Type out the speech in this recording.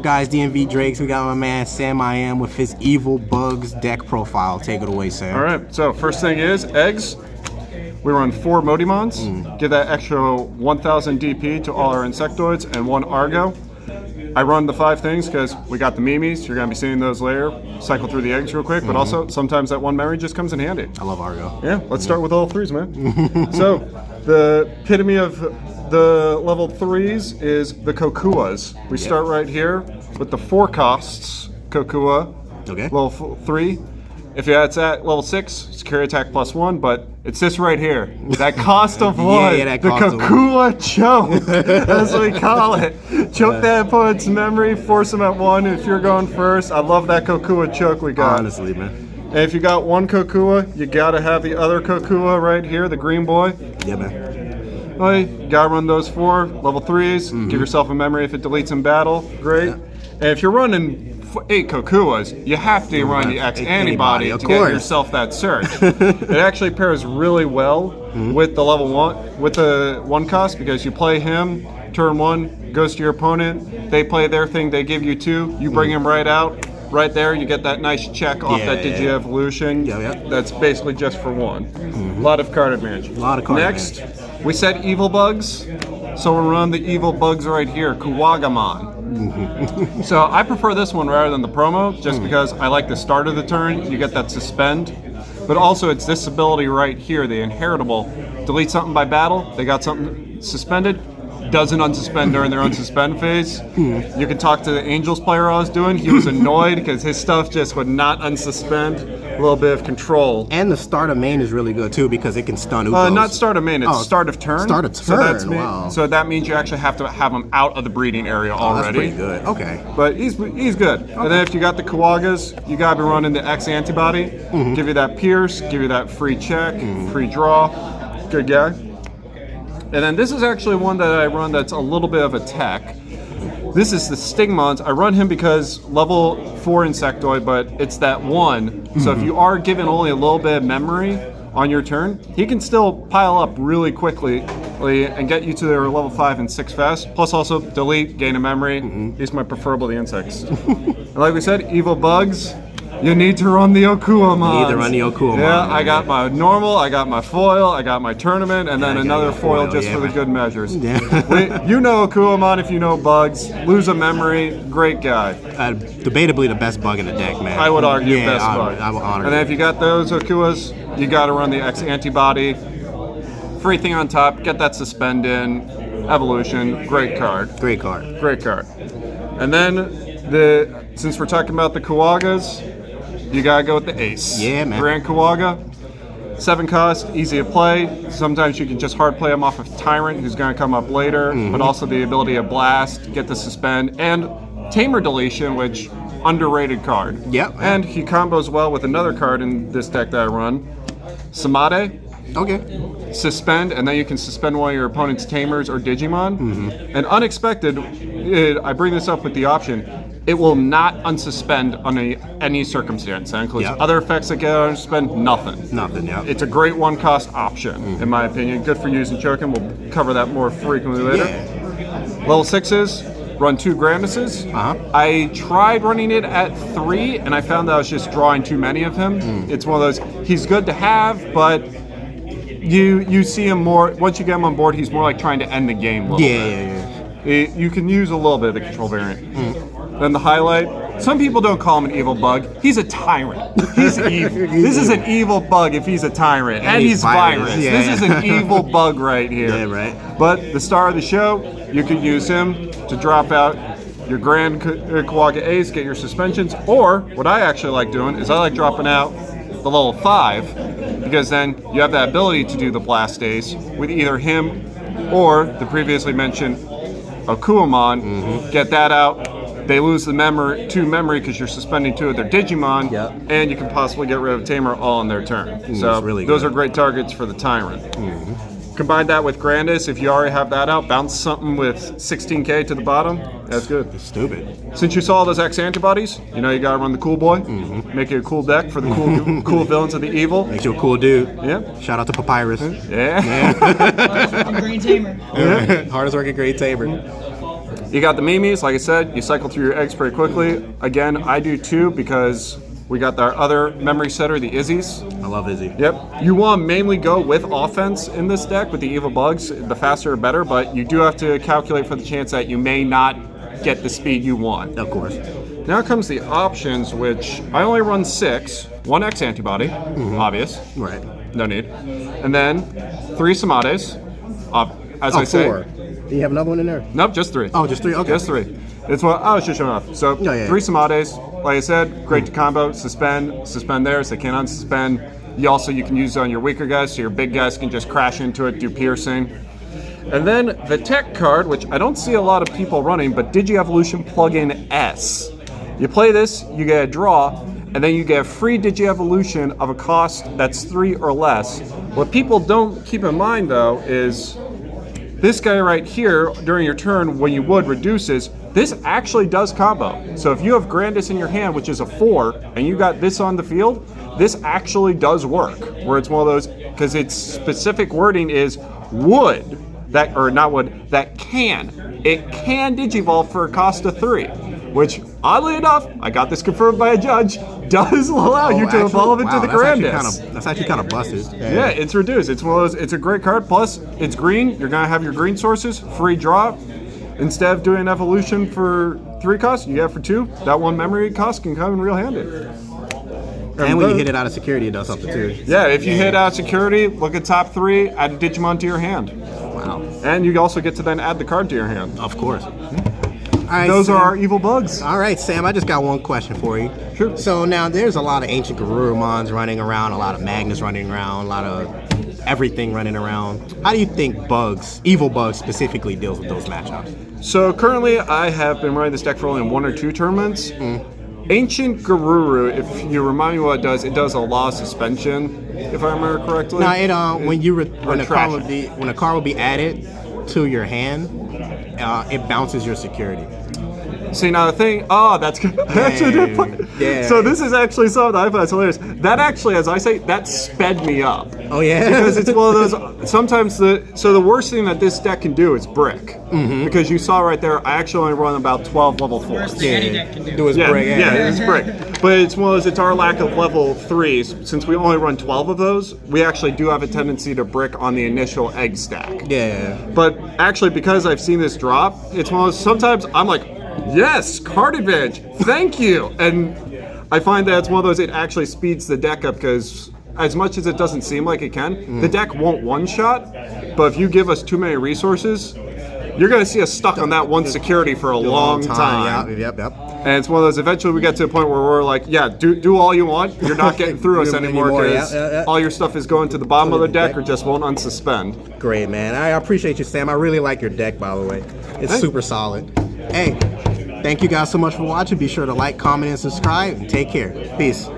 guys? Dmvdrakes. We got my man Sam I Am with his Evil Bugs deck profile. Take it away, Sam. All right, so first thing is eggs. We run 4 Modimons, give that extra 1000 DP to all our Insectoids, and 1 Argo. I run the 5 things because we got the Mimis, you're going to be seeing those later. Cycle through the eggs real quick, but also sometimes that 1 memory just comes in handy. I love Argo. Yeah, let's start with all 3s, man. So, the epitome of the level 3s is the Kokuas. We start right here with the 4 costs Kokua, level 3. If it's at level 6, security attack +1, but it's this right here. That cost of 1. that the cost of Kokua choke, as we call it. Choke that opponent's memory, force him at 1 if you're going first. I love that Kokua choke we got. Honestly, man. And if you got 1 Kokua, you gotta have the other Kokua right here, the green boy. Yeah, man. Well, you gotta run those 4 level 3s. Give yourself a memory if it deletes in battle. Great. And if you're running 8 Kokuas, you have to run the X antibody to get yourself that surge. It actually pairs really well with the level 1, with the 1 cost, because you play him, turn 1, goes to your opponent, they play their thing, they give you 2, you bring him right out. Right there, you get that nice check off that Digi-Evolution. That's basically just for 1. A lot of card advantage. Next, we said Evil Bugs, so we'll run the Evil Bugs right here, Kuwagamon. So I prefer this one rather than the promo, just because I like the start of the turn, you get that suspend. But also it's this ability right here, the inheritable. Delete something by battle, they got something suspended, doesn't unsuspend during their unsuspend phase. You can talk to the Angels player I was doing. He was annoyed because his stuff just would not unsuspend. A little bit of control. And the start of main is really good too because it can stun Ukos. Not start of main, it's start of turn. Start of turn, wow. So that means you actually have to have him out of the breeding area already. That's pretty good, okay. But he's good. Okay. And then if you got the Kuwagas, you gotta be running the X antibody. Give you that pierce, give you that free check, free draw. Good guy. And then this is actually one that I run that's a little bit of a tech. This is the Stigmons. I run him because level 4 Insectoid, but it's that 1. So if you are given only a little bit of memory on your turn, he can still pile up really quickly and get you to their level 5 and 6 fast. Plus also delete, gain a memory. These are my preferable the insects. And like we said, Evil Bugs. You need to run the Okuamon. You need to run the Okuamon. Yeah, I got my normal, I got my foil, I got my tournament, and then another foil just for the good measures. You know Okuamon if you know Bugs. Lose a memory, great guy. Debatably the best bug in the deck, man. I would argue best bug. I would honor and then if you got those Okuas, you got to run the X antibody. Free thing on top, get that suspend in. Evolution, great card. Great card. Great card. And then, since we're talking about the Kuwagas, you gotta go with the ace. Yeah, man. Grand Kuwaga, 7 cost, easy to play. Sometimes you can just hard play him off of Tyrant, who's gonna come up later, but also the ability to blast, get the suspend, and Tamer deletion, which underrated card. Yep. And he combos well with another card in this deck that I run, Samade. Okay. Suspend, and then you can suspend one of your opponent's Tamers or Digimon. And unexpected, I bring this up with the option, it will not unsuspend under any circumstance. That includes other effects that get unsuspend, nothing. Nothing, yeah. It's a great 1 cost option, in my opinion. Good for using Chokin. We'll cover that more frequently later. Level 6s, run 2 Grandises. I tried running it at 3, and I found that I was just drawing too many of him. It's one of those, he's good to have, but you see him more, once you get him on board, he's more like trying to end the game a little bit. You can use a little bit of the control variant. Then the highlight, some people don't call him an evil bug. He's a tyrant. He's evil. This is an evil bug if he's a tyrant. And he's virus. This is an evil bug right here. Yeah, right. But the star of the show, you could use him to drop out your Grand Kuwaga Ace, get your suspensions, or what I actually like doing is I like dropping out the level 5, because then you have that ability to do the Blast Ace with either him or the previously mentioned Okuamon. Get that out. They lose the memory because you're suspending 2 of their Digimon, and you can possibly get rid of Tamer all in their turn. So really those are great targets for the Tyrant. Combine that with Grandis, if you already have that out, bounce something with 16k to the bottom, that's good. It's stupid. Since you saw those X antibodies, you know you gotta run the cool boy, make it a cool deck for the cool villains of the evil. Makes you a cool dude. Yeah. Shout out to Papyrus. Yeah. Hardest working Green Tamer. Hardest working Green Tamer. You got the Mimis, like I said, you cycle through your eggs pretty quickly. Again, I do too because we got our other memory setter, the Izzies. I love Izzy. Yep. You want to mainly go with offense in this deck with the evil bugs. The faster the better, but you do have to calculate for the chance that you may not get the speed you want. Of course. Now comes the options, which I only run 6. 1 X antibody, obvious. Right. No need. And then 3 Samades. As I say. 4. Do you have another one in there? Nope, just 3. Oh, just 3? Okay. Just 3. It's what I was just showing off. So 3 Samades, like I said, great to combo, suspend theirs, they can unsuspend. You can use it on your weaker guys, so your big guys can just crash into it, do piercing. And then the tech card, which I don't see a lot of people running, but Digi-Evolution Plugin S. You play this, you get a draw, and then you get a free Digi-Evolution of a cost that's 3 or less. What people don't keep in mind, though, is this guy right here, during your turn, when you would reduces, this actually does combo. So if you have Grandis in your hand, which is a 4, and you got this on the field, this actually does work. Where it's one of those, because its specific wording is would, that can. It can Digivolve for a cost of 3. Which, oddly enough, I got this confirmed by a judge, does allow you to evolve into the Grandis. That's actually kind of busted. Yeah, it's reduced. It's one of those. It's a great card. Plus, it's green. You're gonna have your green sources, free draw. Instead of doing evolution for 3 costs, you get it for 2. That 1 memory cost can come in real handy. And when you hit it out of security, it does something too. Yeah, if you hit out security, look at top 3, add a Digimon to your hand. Wow. And you also get to then add the card to your hand. Of course. All right, Those Sam. are our evil bugs. All right, Sam, I just got one question for you. Sure. So now there's a lot of ancient Garurumons running around, a lot of Magnus running around, a lot of everything running around. How do you think bugs, evil bugs specifically, deals with those matchups? So currently I have been running this deck for only 1 or 2 tournaments. Ancient Garuru, if you remind me what it does a law of suspension, if I remember correctly. No, when a card will be added to your hand, it bounces your security. See, now the thing, that's good. Yeah. So this is actually something I find hilarious. That actually, as I say, that sped me up. Oh yeah. Because it's one of those, sometimes the worst thing that this deck can do is brick. Because you saw right there, I actually only run about 12 level 4s. Worst thing any deck can do. Do is brick. Yeah, it's brick. But it's one of those, it's our lack of level 3s. Since we only run 12 of those, we actually do have a tendency to brick on the initial egg stack. Yeah. But actually, because I've seen this drop, it's one of those, sometimes I'm like, yes, card advantage, thank you. And I find that it's one of those, it actually speeds the deck up because as much as it doesn't seem like it can, the deck won't one-shot, but if you give us too many resources, you're going to see us stuck on that 1 security for a long time. Yep. And it's one of those, eventually we get to a point where we're like, yeah, do all you want, you're not getting through us anymore because all your stuff is going to the bottom of the deck or just won't unsuspend. Great, man. I appreciate you, Sam. I really like your deck, by the way. It's super solid. Hey, thank you guys so much for watching. Be sure to like, comment, and subscribe, and take care. Peace.